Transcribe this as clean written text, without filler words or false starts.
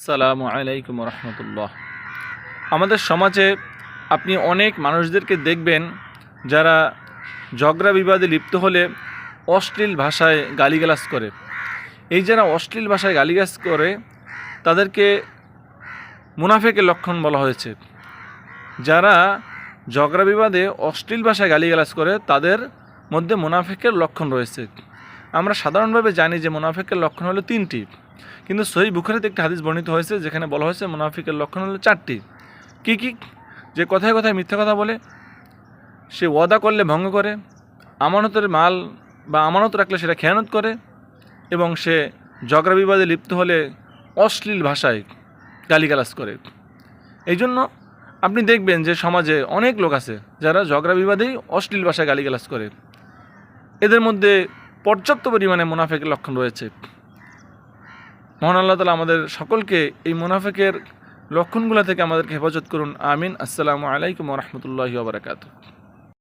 আসসালামু আলাইকুম রহমতুল্লাহ। আমাদের সমাজে আপনি অনেক মানুষদেরকে দেখবেন যারা ঝগড়া বিবাদে লিপ্ত হলে অশ্লীল ভাষায় গালিগালাজ করে। এই যারা অশ্লীল ভাষায় গালিগালাজ করে তাদেরকে মুনাফিকের লক্ষণ বলা হয়েছে। যারা ঝগড়া বিবাদে অশ্লীল ভাষায় গালিগালাজ করে তাদের মধ্যে মুনাফিকের লক্ষণ রয়েছে। আমরা সাধারণভাবে জানি যে মুনাফিকের লক্ষণ হলো তিনটি, কিন্তু সহিহ বুখারীতে একটি হাদিস বর্ণিত হয়েছে যেখানে বলা হয়েছে মুনাফিকের লক্ষণ হলো চারটি। কি কি? যে কথায় কথায় মিথ্যা কথা বলে, সে ওয়াদা করলে ভঙ্গ করে, আমানতের মাল বা আমানত রাখলে সেটা খেয়ানত করে, এবং সে ঝগড়া বিবাদে লিপ্ত হলে অশ্লীল ভাষায় গালিগালাজ করে। এই জন্য আপনি দেখবেন যে সমাজে অনেক লোক আছে যারা ঝগড়া বিবাদেই অশ্লীল ভাষায় গালিগালাজ করে। এদের মধ্যে পর্যাপ্ত পরিমাণে মুনাফিকের লক্ষণ রয়েছে। মহান আল্লাহ তাআলা আমাদের সকলকে এই মুনাফিকের লক্ষণগুলো থেকে আমাদেরকে হেফাজত করুন। আমিন। আসসালামু আলাইকুম ওয়া রাহমাতুল্লাহি ওয়া বারাকাতুহু।